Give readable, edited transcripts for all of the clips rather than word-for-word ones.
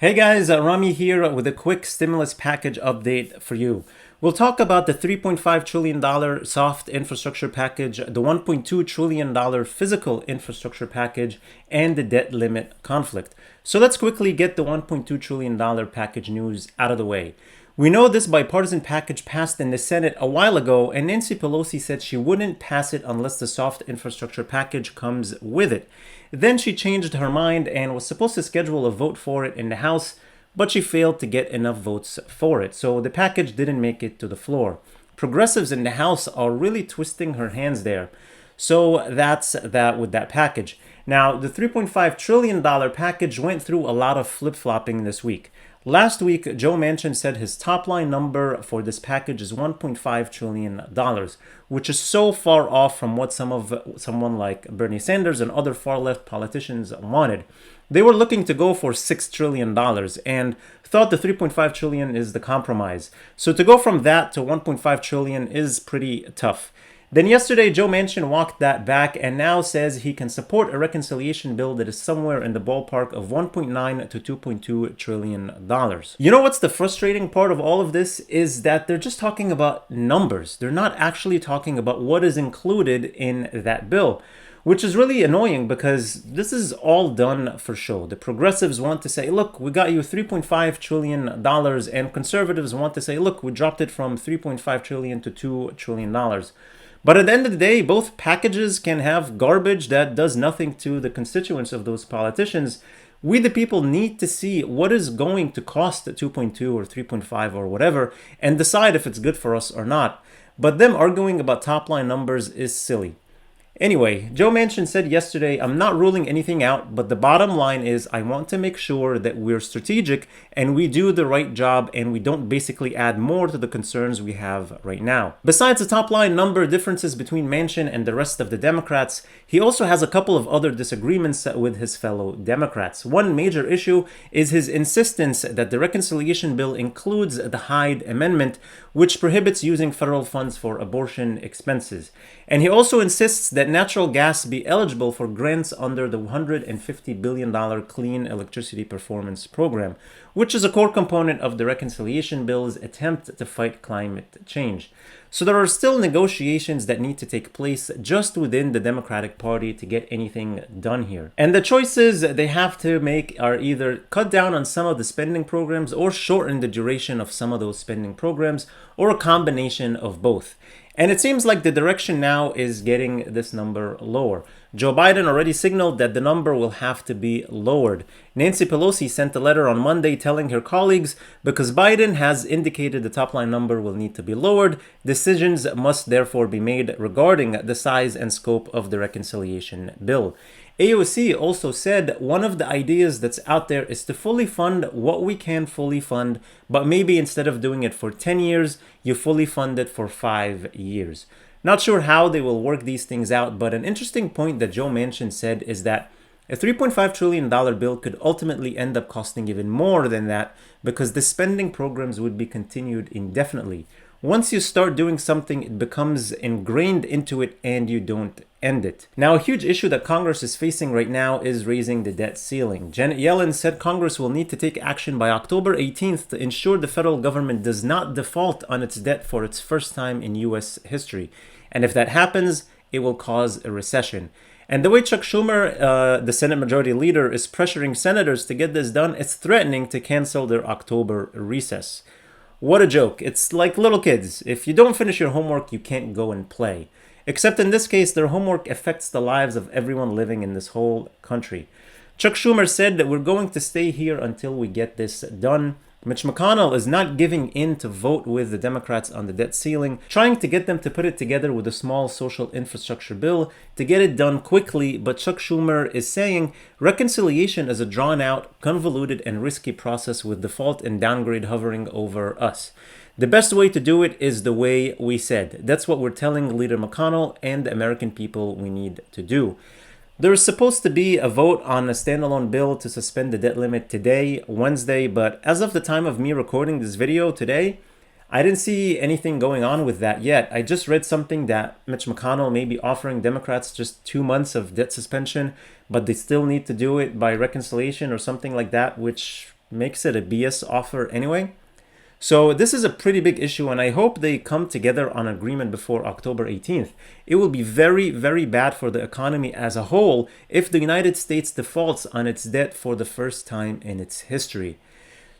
Hey guys, Rami here with a quick stimulus package update for you. We'll talk about the $3.5 trillion soft infrastructure package, the $1.2 trillion physical infrastructure package, and the debt limit conflict. So let's quickly get the $1.2 trillion package news out of the way. We know this bipartisan package passed in the Senate a while ago, and Nancy Pelosi said she wouldn't pass it unless the soft infrastructure package comes with it. Then she changed her mind and was supposed to schedule a vote for it in the House, but she failed to get enough votes for it, so the package didn't make it to the floor. Progressives in the House are really twisting her hands there. So that's that with that package. Now, the $3.5 trillion package went through a lot of flip-flopping this week. Last week, Joe Manchin said his top line number for this package is $1.5 trillion, which is so far off from what someone like Bernie Sanders and other far-left politicians wanted. They were looking to go for $6 trillion and thought the $3.5 trillion is the compromise. So to go from that to $1.5 trillion is pretty tough. Then yesterday, Joe Manchin walked that back and now says he can support a reconciliation bill that is somewhere in the ballpark of $1.9 to $2.2 trillion. You know what's the frustrating part of all of this is that they're just talking about numbers. They're not actually talking about what is included in that bill, which is really annoying because this is all done for show. The progressives want to say, look, we got you $3.5 trillion, and conservatives want to say, look, we dropped it from $3.5 trillion to $2 trillion. But at the end of the day, both packages can have garbage that does nothing to the constituents of those politicians. We, the people, need to see what is going to cost 2.2 or 3.5 or whatever and decide if it's good for us or not. But them arguing about top line numbers is silly. Anyway, Joe Manchin said yesterday, I'm not ruling anything out, but the bottom line is I want to make sure that we're strategic and we do the right job and we don't basically add more to the concerns we have right now. Besides the top line number differences between Manchin and the rest of the Democrats, he also has a couple of other disagreements with his fellow Democrats. One major issue is his insistence that the reconciliation bill includes the Hyde Amendment, which prohibits using federal funds for abortion expenses. And he also insists that natural gas be eligible for grants under the $150 billion Clean Electricity Performance Program, which is a core component of the reconciliation bill's attempt to fight climate change. So there are still negotiations that need to take place just within the Democratic Party to get anything done here. And the choices they have to make are either cut down on some of the spending programs or shorten the duration of some of those spending programs, or a combination of both. And it seems like the direction now is getting this number lower. Joe Biden already signaled that the number will have to be lowered. Nancy Pelosi sent a letter on Monday telling her colleagues, because Biden has indicated the top line number will need to be lowered, decisions must therefore be made regarding the size and scope of the reconciliation bill. AOC also said one of the ideas that's out there is to fully fund what we can fully fund, but maybe instead of doing it for 10 years, you fully fund it for 5 years. Not sure how they will work these things out, but an interesting point that Joe Manchin said is that a $3.5 trillion bill could ultimately end up costing even more than that because the spending programs would be continued indefinitely. Once you start doing something, it becomes ingrained into it and you don't end it. Now, a huge issue that Congress is facing right now is raising the debt ceiling. Janet Yellen said Congress will need to take action by October 18th to ensure the federal government does not default on its debt for its first time in U.S. history. And if that happens, it will cause a recession. And the way Chuck Schumer, the Senate Majority Leader, is pressuring senators to get this done, it's threatening to cancel their October recess. What a joke. It's like little kids. If you don't finish your homework, you can't go and play. Except in this case, their homework affects the lives of everyone living in this whole country. Chuck Schumer said that we're going to stay here until we get this done. Mitch McConnell is not giving in to vote with the Democrats on the debt ceiling, trying to get them to put it together with a small social infrastructure bill to get it done quickly, but Chuck Schumer is saying reconciliation is a drawn-out, convoluted, and risky process with default and downgrade hovering over us. The best way to do it is the way we said. That's what we're telling Leader McConnell and the American people we need to do. There is supposed to be a vote on a standalone bill to suspend the debt limit today, Wednesday, but as of the time of me recording this video today, I didn't see anything going on with that yet. I just read something that Mitch McConnell may be offering Democrats just 2 months of debt suspension, but they still need to do it by reconciliation or something like that, which makes it a BS offer anyway. So this is a pretty big issue, and I hope they come together on agreement before October 18th. It will be very, very bad for the economy as a whole if the United States defaults on its debt for the first time in its history.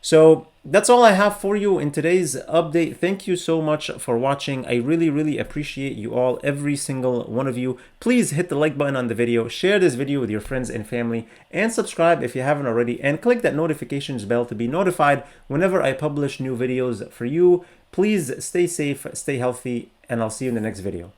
So that's all I have for you in today's update. Thank you so much for watching. I really, really appreciate you all, every single one of you. Please hit the like button on the video, share this video with your friends and family, and subscribe if you haven't already, and click that notifications bell to be notified whenever I publish new videos for you. Please stay safe, stay healthy, and I'll see you in the next video.